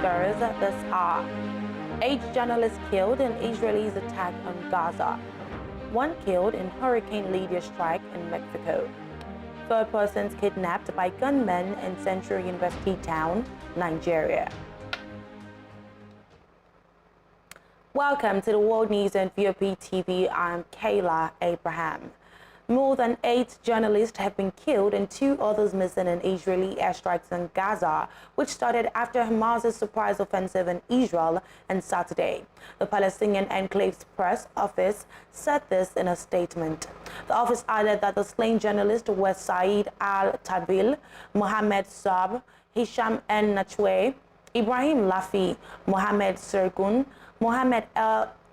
figures this hour. 8 journalists killed in Israel's attack on Gaza. 1 killed in Hurricane Lydia strike in Mexico. 4 persons kidnapped by gunmen in Central University town, Nigeria. Welcome to the World News and VOP TV. I'm Kayla Abraham. More than 8 journalists have been killed and 2 others missing in Israeli airstrikes in Gaza, which started after Hamas's surprise offensive in Israel on Saturday. The Palestinian Enclave's press office said this in a statement. The office added that the slain journalists were Saeed al-Tabil, Mohammed Saab, Hisham el-Nachwe, Ibrahim Lafi, Mohammed Sergun, Mohammed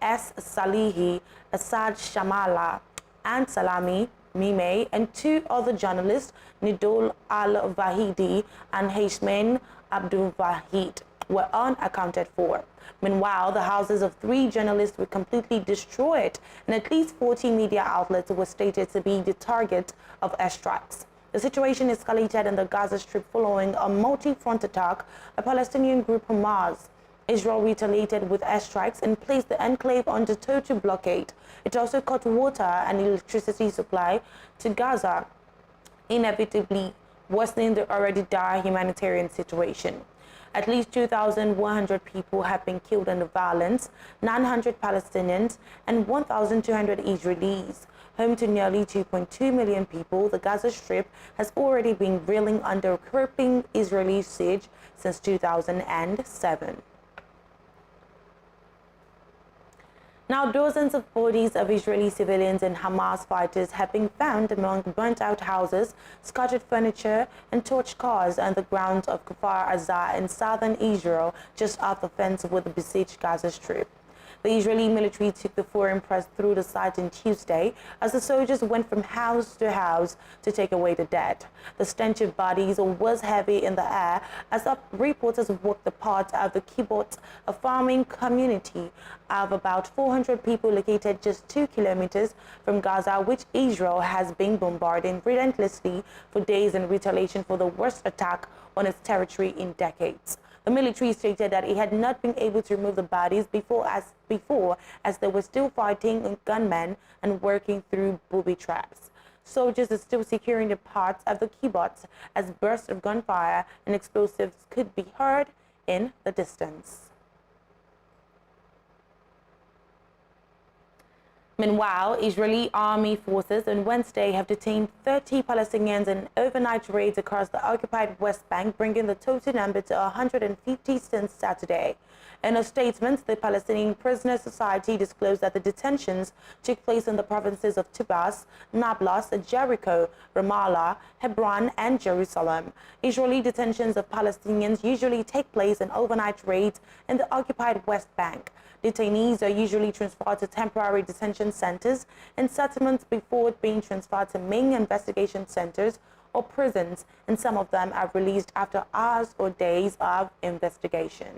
S. Salihi, Assad Shamala, and Salami Mime, and 2 other journalists, Nidol al-Vahidi and Hashmin Abdul Wahid, were unaccounted for. Meanwhile, the houses of 3 journalists were completely destroyed, and at least 40 media outlets were stated to be the target of airstrikes. The situation escalated in the Gaza Strip following a multi-front attack by Palestinian group Hamas. Israel retaliated with airstrikes and placed the enclave under total blockade. It also cut water and electricity supply to Gaza, inevitably worsening the already dire humanitarian situation. At least 2,100 people have been killed in the violence, 900 Palestinians and 1,200 Israelis. Home to nearly 2.2 million people, the Gaza Strip has already been reeling under a crippling Israeli siege since 2007. Now, dozens of bodies of Israeli civilians and Hamas fighters have been found among burnt-out houses, scattered furniture, and torched cars on the grounds of Kfar Aza in southern Israel, just off the fence with the besieged Gaza Strip. The Israeli military took the foreign press through the site on Tuesday as the soldiers went from house to house to take away the dead. The stench of bodies was heavy in the air as reporters walked the part of the kibbutz, a farming community of about 400 people located just 2 kilometers from Gaza, which Israel has been bombarding relentlessly for days in retaliation for the worst attack on its territory in decades. The military stated that it had not been able to remove the bodies before as they were still fighting gunmen and working through booby traps. Soldiers are still securing the parts of the kibbutz as bursts of gunfire and explosives could be heard in the distance. Meanwhile, Israeli army forces on Wednesday have detained 30 Palestinians in overnight raids across the occupied West Bank, bringing the total number to 150 since Saturday. In a statement, the Palestinian Prisoner Society disclosed that the detentions took place in the provinces of Tibas, Nablus, Jericho, Ramallah, Hebron, and Jerusalem. Israeli detentions of Palestinians usually take place in overnight raids in the occupied West Bank. Detainees are usually transferred to temporary detention centers and settlements before being transferred to main investigation centers or prisons, and some of them are released after hours or days of investigation.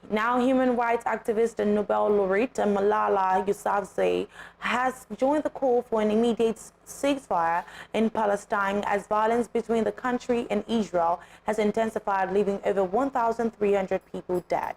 Now, human rights activist and Nobel laureate Malala Yousafzai has joined the call for an immediate ceasefire in Palestine as violence between the country and Israel has intensified, leaving over 1,300 people dead.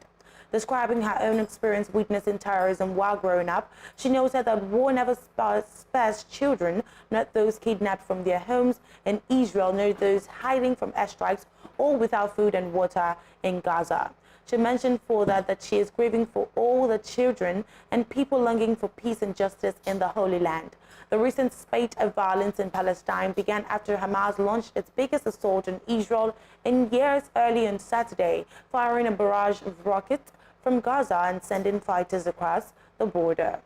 Describing her own experience witnessing terrorism while growing up, she noted that war never spares children, not those kidnapped from their homes in Israel, nor those hiding from airstrikes or without food and water in Gaza. She mentioned further that she is grieving for all the children and people longing for peace and justice in the Holy Land. The recent spate of violence in Palestine began after Hamas launched its biggest assault on Israel in years early on Saturday, firing a barrage of rockets from Gaza and sending fighters across the border.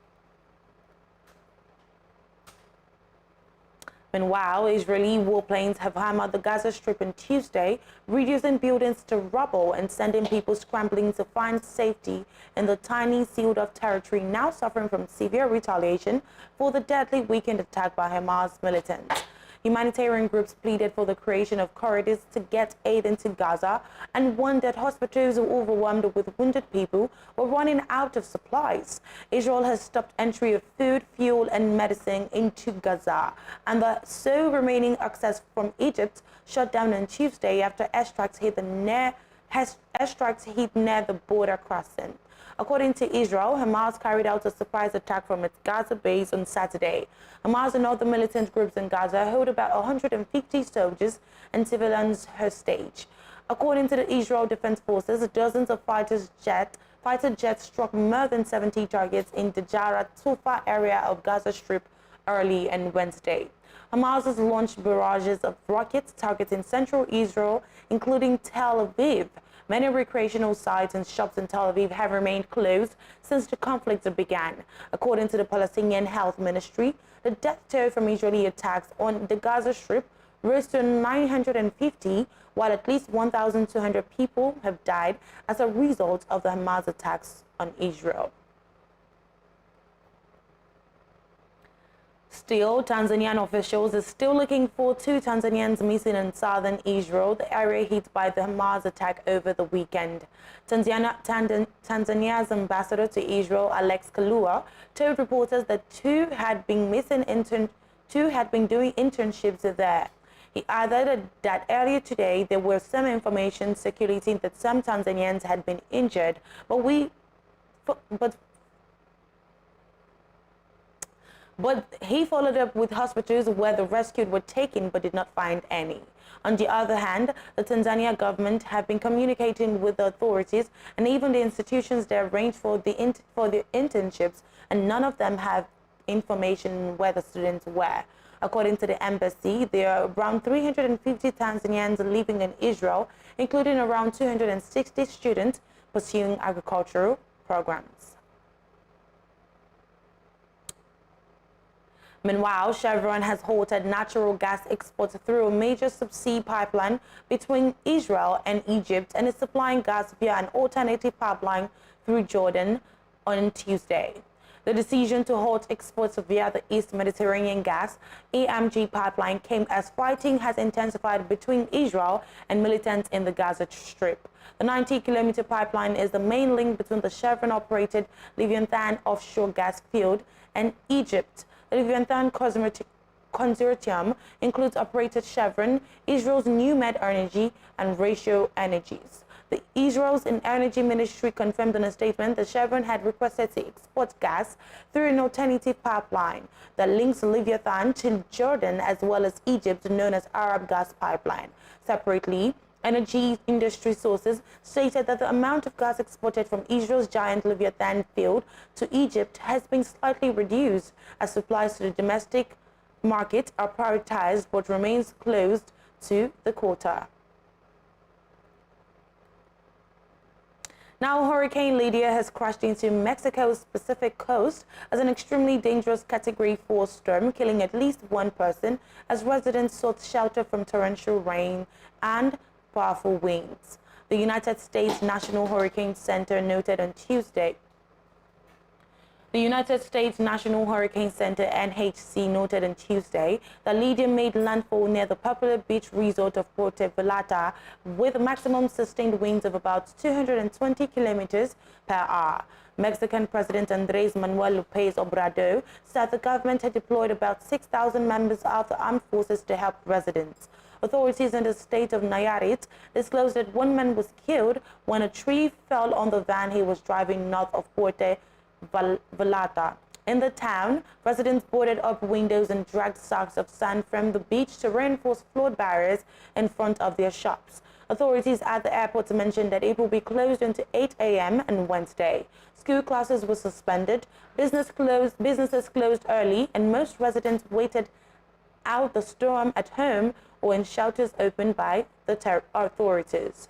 Meanwhile, Israeli warplanes have hammered the Gaza Strip on Tuesday, reducing buildings to rubble and sending people scrambling to find safety in the tiny sealed-off territory now suffering from severe retaliation for the deadly weekend attack by Hamas militants. Humanitarian groups pleaded for the creation of corridors to get aid into Gaza and warned that hospitals were overwhelmed with wounded people were running out of supplies. Israel has stopped entry of food, fuel, and medicine into Gaza, and the sole remaining access from Egypt shut down on Tuesday after airstrikes hit near the border crossing. According to Israel, Hamas carried out a surprise attack from its Gaza base on Saturday. Hamas and other militant groups in Gaza hold about 150 soldiers and civilians hostage. According to the Israel Defense Forces, dozens of fighter jets struck more than 70 targets in the Jara Tufa area of Gaza Strip early on Wednesday. Hamas has launched barrages of rockets targeting central Israel, including Tel Aviv. Many recreational sites and shops in Tel Aviv have remained closed since the conflict began. According to the Palestinian Health Ministry, the death toll from Israeli attacks on the Gaza Strip rose to 950, while at least 1,200 people have died as a result of the Hamas attacks on Israel. Still, Tanzanian officials are still looking for 2 Tanzanians missing in southern Israel, the area hit by the Hamas attack over the weekend. Tanzania's ambassador to Israel, Alex Kalua, told reporters that 2 had been doing internships there. He added that earlier today there was some information circulating that some Tanzanians had been injured, but he followed up with hospitals where the rescued were taken but did not find any. On the other hand, the Tanzania government have been communicating with the authorities and even the institutions that arranged for the internships, and none of them have information where the students were. According to the embassy, there are around 350 Tanzanians living in Israel, including around 260 students pursuing agricultural programs. Meanwhile, Chevron has halted natural gas exports through a major subsea pipeline between Israel and Egypt and is supplying gas via an alternative pipeline through Jordan on Tuesday. The decision to halt exports via the East Mediterranean gas (EMG) pipeline came as fighting has intensified between Israel and militants in the Gaza Strip. The 90-kilometer pipeline is the main link between the Chevron-operated Leviathan offshore gas field and Egypt. The Leviathan Consortium includes operated Chevron, Israel's New Med Energy, and Ratio Energies. The Israel's Energy Ministry confirmed in a statement that Chevron had requested to export gas through an alternative pipeline that links Leviathan to Jordan as well as Egypt, known as Arab Gas Pipeline. Separately, energy industry sources stated that the amount of gas exported from Israel's giant Leviathan field to Egypt has been slightly reduced as supplies to the domestic market are prioritized but remains closed to the quota. Now, Hurricane Lydia has crashed into Mexico's Pacific coast as an extremely dangerous Category 4 storm, killing at least 1 person as residents sought shelter from torrential rain and powerful winds. The United States National Hurricane Center noted on Tuesday. The United States National Hurricane Center (NHC) noted on Tuesday that Lydia made landfall near the popular beach resort of Puerto Vallarta with maximum sustained winds of about 220 kilometers per hour. Mexican President Andrés Manuel López Obrador said the government had deployed about 6,000 members of the armed forces to help residents. Authorities in the state of Nayarit disclosed that 1 man was killed when a tree fell on the van he was driving north of Puerto Vallarta. In the town, residents boarded up windows and dragged sacks of sand from the beach to reinforce flood barriers in front of their shops. Authorities at the airport mentioned that it will be closed until 8 a.m. on Wednesday. School classes were suspended, businesses closed early, and most residents waited out the storm at home or in shelters opened by the authorities.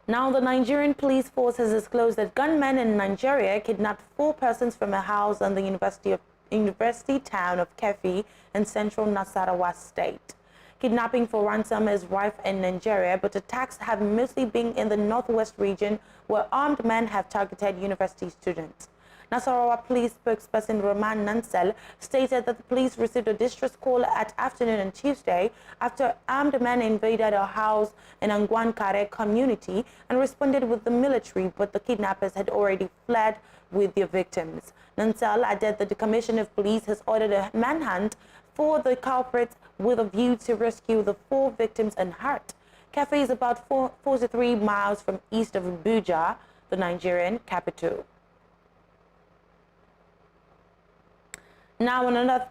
Now, the Nigerian police force has disclosed that gunmen in Nigeria kidnapped 4 persons from a house in the university town of Kefi in central Nasarawa state. Kidnapping for ransom is rife in Nigeria, but attacks have mostly been in the northwest region where armed men have targeted university students. Nasarawa police spokesperson Roman Nansel stated that the police received a distress call at afternoon on Tuesday after armed men invaded a house in Angwankare community and responded with the military, but the kidnappers had already fled with their victims. Nansel added that the Commissioner of Police has ordered a manhunt for the culprits with a view to rescue the 4 victims unhurt. Cafe is about 43 miles from east of Abuja, the Nigerian capital. Now,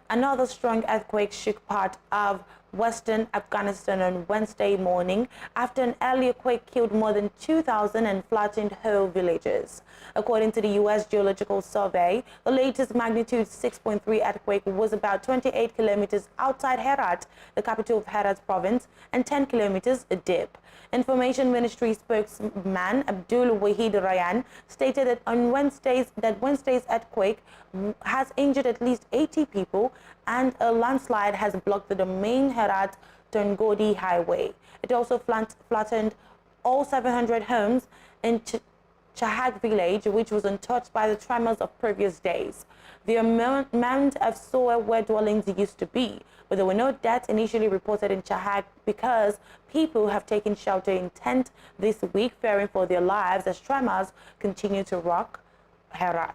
another strong earthquake shook part of western Afghanistan on Wednesday morning after an earlier quake killed more than 2,000 and flattened whole villages. According to the U.S. Geological Survey, the latest magnitude 6.3 earthquake was about 28 kilometers outside Herat, the capital of Herat province, and 10 kilometers deep. Information Ministry spokesman Abdul Wahid Ryan stated that on Wednesday's earthquake has injured at least 80 people and a landslide has blocked the main Herat-Tongodi highway. It also flattened all 700 homes in Chahag village, which was untouched by the tremors of previous days. The amount of soil where dwellings used to be, but there were no deaths initially reported in Chahag because people have taken shelter in tents this week, fearing for their lives as tremors continue to rock Herat.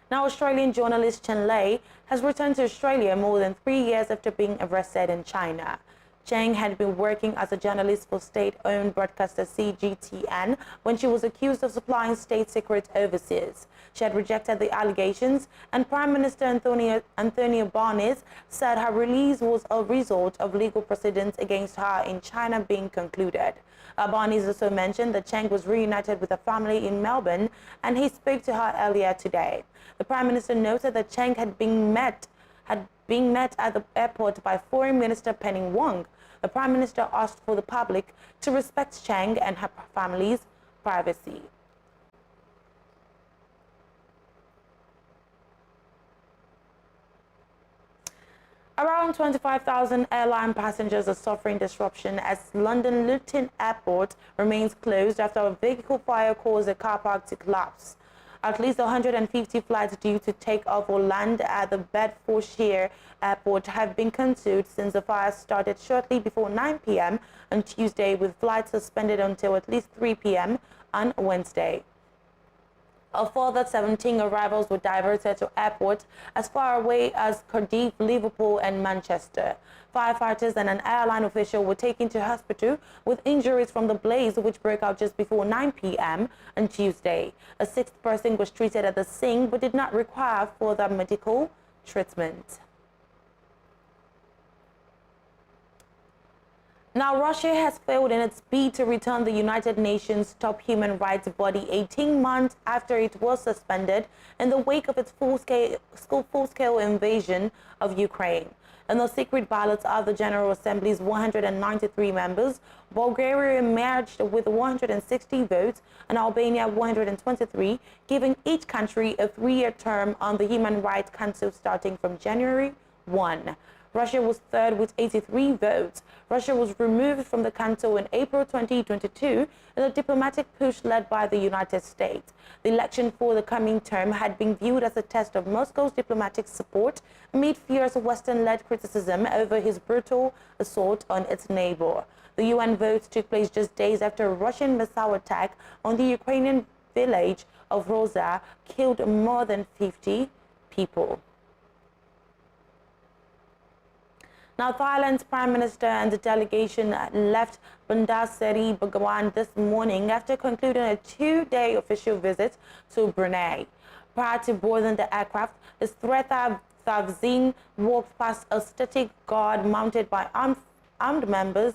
Now, Australian journalist Chen Lei has returned to Australia more than 3 years after being arrested in China. Cheng had been working as a journalist for state-owned broadcaster CGTN when she was accused of supplying state secrets overseas. She had rejected the allegations, and Prime Minister Anthony Albanese said her release was a result of legal proceedings against her in China being concluded. Albanese also mentioned that Cheng was reunited with her family in Melbourne, and he spoke to her earlier today. The Prime Minister noted that Cheng had been met at the airport by Foreign Minister Penny Wong. The Prime Minister asked for the public to respect Cheng and her family's privacy. Around 25,000 airline passengers are suffering disruption as London Luton Airport remains closed after a vehicle fire caused a car park to collapse. At least 150 flights due to take off or land at the Bedfordshire Airport have been cancelled since the fire started shortly before 9 p.m. on Tuesday, with flights suspended until at least 3 p.m. on Wednesday. A further 17 arrivals were diverted to airports as far away as Cardiff, Liverpool and Manchester. Firefighters and an airline official were taken to hospital with injuries from the blaze, which broke out just before 9 p.m. on Tuesday. A 6th person was treated at the scene but did not require further medical treatment. Now, Russia has failed in its bid to return the United Nations top human rights body 18 months after it was suspended in the wake of its full-scale invasion of Ukraine. In the secret ballots of the General Assembly's 193 members, Bulgaria emerged with 160 votes and Albania 123, giving each country a 3-year term on the Human Rights Council starting from January 1. Russia was third with 83 votes. Russia was removed from the council in April 2022 in a diplomatic push led by the United States. The election for the coming term had been viewed as a test of Moscow's diplomatic support amid fierce Western-led criticism over his brutal assault on its neighbor. The UN votes took place just days after a Russian missile attack on the Ukrainian village of Roza killed more than 50 people. Now, Thailand's Prime Minister and the delegation left Bandar Seri Begawan this morning after concluding a 2-day official visit to Brunei. Prior to boarding the aircraft, the Sretha Thavzin walked past a static guard mounted by armed members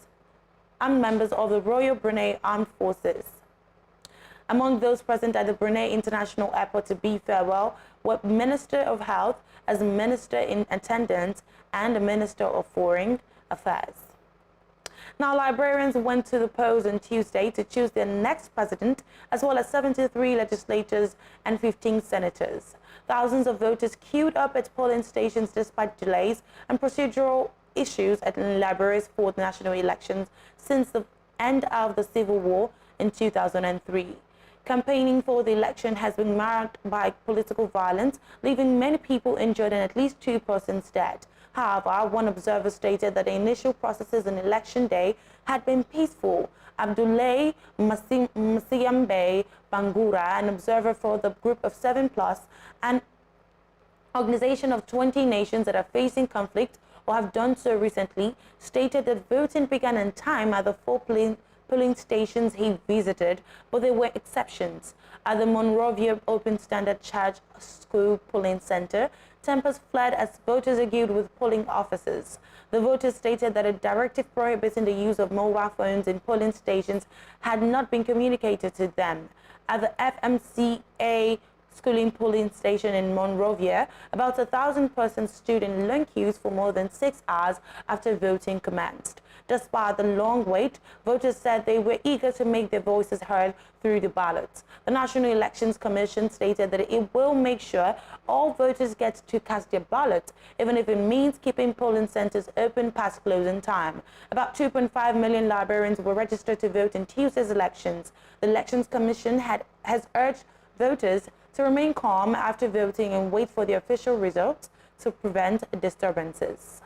of the Royal Brunei Armed Forces. Among those present at the Brunei International Airport to bid farewell were Minister of Health as Minister in Attendance and the Minister of Foreign Affairs. Now, Liberians went to the polls on Tuesday to choose their next president, as well as 73 legislators and 15 senators. Thousands of voters queued up at polling stations despite delays and procedural issues at Liberia's 4th national elections since the end of the civil war in 2003. Campaigning for the election has been marked by political violence, leaving many people injured and at least 2 persons dead. However, one observer stated that the initial processes on election day had been peaceful. Abdoulaye Masiambe Bangura, an observer for the Group of 7 Plus, an organization of 20 nations that are facing conflict or have done so recently, stated that voting began on time at the 4 polling stations he visited, but there were exceptions. At the Monrovia Open Standard Charge School Polling Center, tempers fled as voters argued with polling officers. The voters stated that a directive prohibiting the use of mobile phones in polling stations had not been communicated to them. At the FMCA schooling polling station in Monrovia, about 1,000 persons stood in long queues for more than 6 hours after voting commenced. Despite the long wait, voters said they were eager to make their voices heard through the ballots. The National Elections Commission stated that it will make sure all voters get to cast their ballot, even if it means keeping polling centers open past closing time. About 2.5 million Liberians were registered to vote in Tuesday's elections. The Elections Commission has urged voters to remain calm after voting and wait for the official results to prevent disturbances.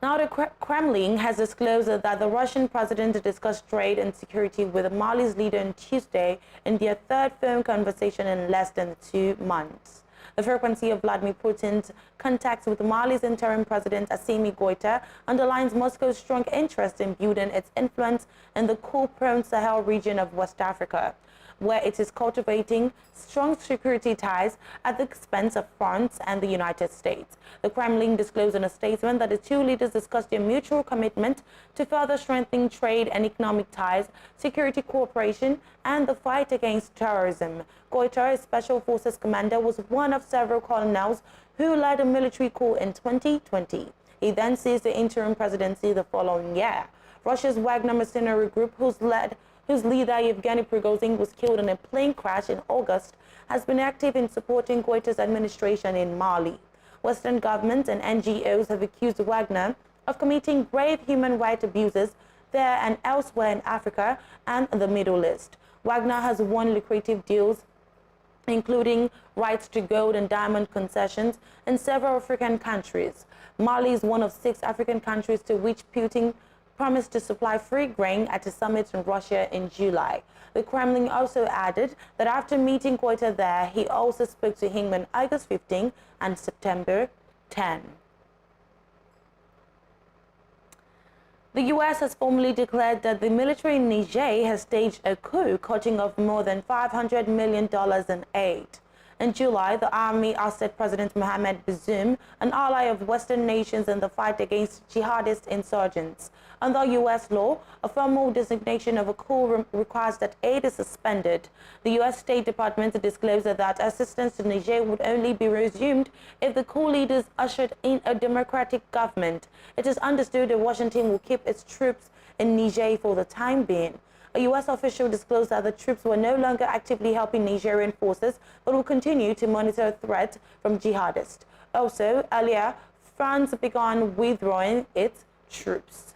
Now, the Kremlin has disclosed that the Russian president discussed trade and security with Mali's leader on Tuesday in their third phone conversation in less than 2 months. The frequency of Vladimir Putin's contacts with Mali's interim president Assimi Goïta underlines Moscow's strong interest in building its influence in the coal-prone Sahel region of West Africa, where it is cultivating strong security ties at the expense of France and the United States. The Kremlin disclosed in a statement that the two leaders discussed their mutual commitment to further strengthening trade and economic ties, security cooperation, and the fight against terrorism. Goïta, a special forces commander, was one of several colonels who led a military coup in 2020. He then seized the interim presidency the following year. Russia's Wagner mercenary group, whose leader Yevgeny Prigozhin was killed in a plane crash in August, has been active in supporting Goïta's administration in Mali. Western governments and NGOs have accused Wagner of committing grave human rights abuses there and elsewhere in Africa and the Middle East. Wagner has won lucrative deals, including rights to gold and diamond concessions in several African countries. Mali is one of 6 African countries to which Putin promised to supply free grain at a summit in Russia in July. The Kremlin also added that after meeting Goïta there, he also spoke to him on August 15 and September 10. The U.S. has formally declared that the military in Niger has staged a coup, cutting off more than $500 million in aid. In July, the army ousted President Mohamed Bazoum, an ally of Western nations in the fight against jihadist insurgents. Under U.S. law, a formal designation of a coup requires that aid is suspended. The U.S. State Department disclosed that assistance to Niger would only be resumed if the coup leaders ushered in a democratic government. It is understood that Washington will keep its troops in Niger for the time being. A U.S. official disclosed that the troops were no longer actively helping Nigerian forces, but will continue to monitor a threat from jihadists. Also, earlier, France began withdrawing its troops.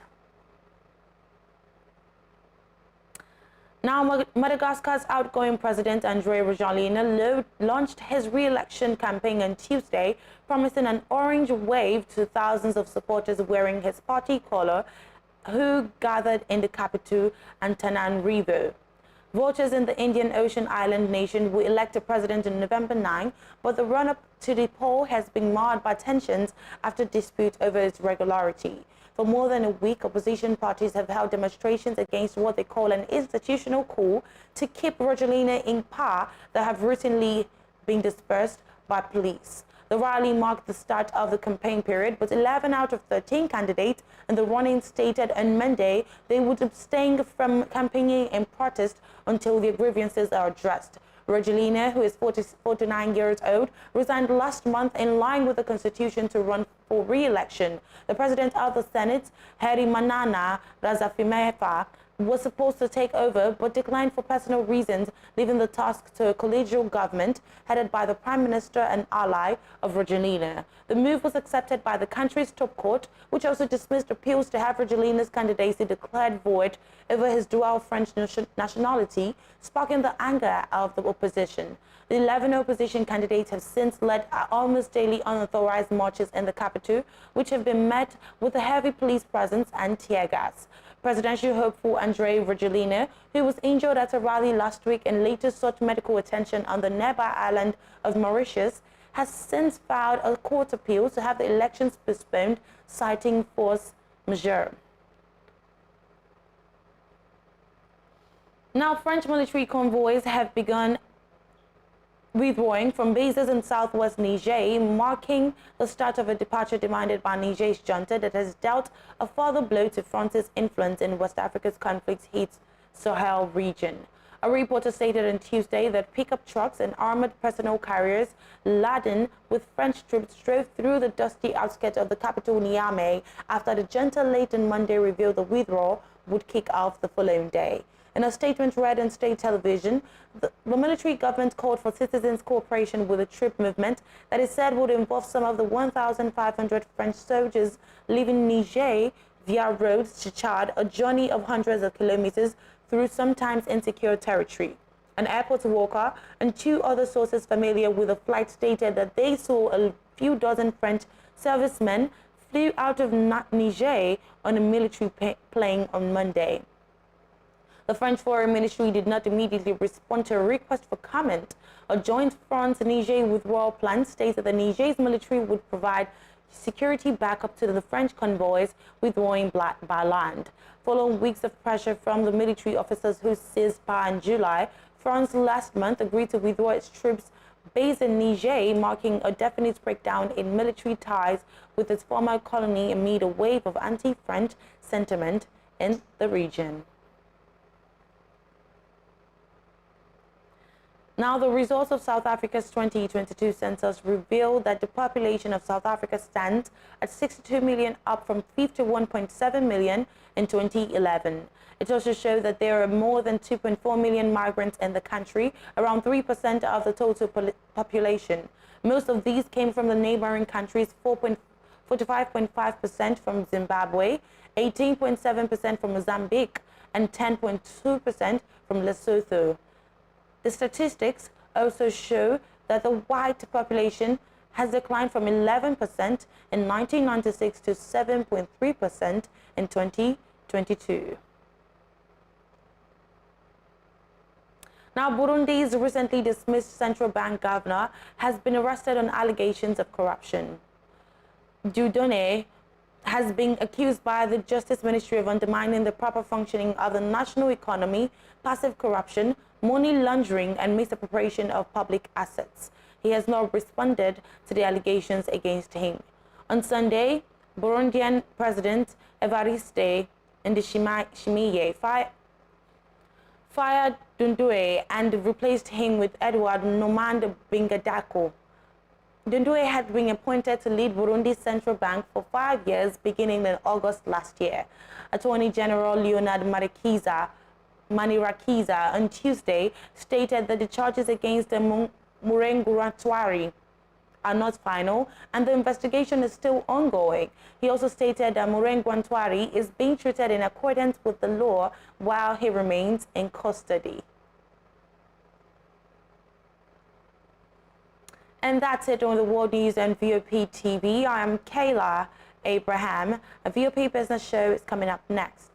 Now, Madagascar's outgoing president, André Rajoelina, launched his re-election campaign on Tuesday, promising an orange wave to thousands of supporters wearing his party color who gathered in the capital, Antananarivo. Voters in the Indian Ocean island nation will elect a president on November 9, but the run-up to the poll has been marred by tensions after dispute over its regularity. For more than a week, opposition parties have held demonstrations against what they call an institutional coup to keep Rajoelina in power that have recently been dispersed by police. The rally marked the start of the campaign period, but 11 out of 13 candidates in the running stated on Monday they would abstain from campaigning in protest until their grievances are addressed. Rajoelina, who is 49 years old, resigned last month in line with the constitution to run for re-election. The president of the Senate, Hairy Manana Razafimefa, was supposed to take over but declined for personal reasons, leaving the task to a collegial government headed by the Prime Minister and ally of Rajoelina. The move was accepted by the country's top court, which also dismissed appeals to have Rajoelina's candidacy declared void over his dual French nationality, sparking the anger of the opposition. The 11 opposition candidates have since led almost daily unauthorized marches in the capital, which have been met with a heavy police presence and tear gas. Presidential hopeful Andrei Rajoelina, who was injured at a rally last week and later sought medical attention on the nearby island of Mauritius, has since filed a court appeal to have the elections postponed, citing force majeure. Now, French military convoys have begun withdrawing from bases in southwest Niger, marking the start of a departure demanded by Niger's junta that has dealt a further blow to France's influence in West Africa's conflict-hit Sahel region. A reporter stated on Tuesday that pickup trucks and armored personnel carriers laden with French troops drove through the dusty outskirts of the capital Niamey after the junta late on Monday revealed the withdrawal would kick off the following day. In a statement read on state television, the military government called for citizens' cooperation with the troop movement that it said would involve some of the 1,500 French soldiers leaving Niger via roads to Chad, a journey of hundreds of kilometers through sometimes insecure territory. An airport worker and two other sources familiar with the flight stated that they saw a few dozen French servicemen flew out of Niger on a military plane on Monday. The French Foreign Ministry did not immediately respond to a request for comment. A joint France-Niger withdrawal plan states that the Niger's military would provide security backup to the French convoys withdrawing by land. Following weeks of pressure from the military officers who seized power in July, France last month agreed to withdraw its troops based in Niger, marking a definite breakdown in military ties with its former colony amid a wave of anti-French sentiment in the region. Now, the results of South Africa's 2022 census reveal that the population of South Africa stands at 62 million, up from 51.7 million in 2011. It also shows that there are more than 2.4 million migrants in the country, around 3% of the total population. Most of these came from the neighboring countries, 45.5% from Zimbabwe, 18.7% from Mozambique, and 10.2% from Lesotho. The statistics also show that the white population has declined from 11% in 1996 to 7.3% in 2022. Now, Burundi's recently dismissed central bank governor has been arrested on allegations of corruption. Dieudonné has been accused by the Justice Ministry of undermining the proper functioning of the national economy, passive corruption, money laundering, and misappropriation of public assets. He has not responded to the allegations against him. On Sunday, Burundian President Evariste Ndayishimiye fired Dundue and replaced him with Edward Nomad Bingadako. Dundue had been appointed to lead Burundi's central bank for 5 years, beginning in August last year. Attorney General Leonard Manirakiza on Tuesday stated that the charges against the Murengwa are not final and the investigation is still ongoing. He also stated that Murengwa is being treated in accordance with the law while he remains in custody. And that's it on the World News and VOP TV. I am Kayla Abraham. A VOP Business Show is coming up next.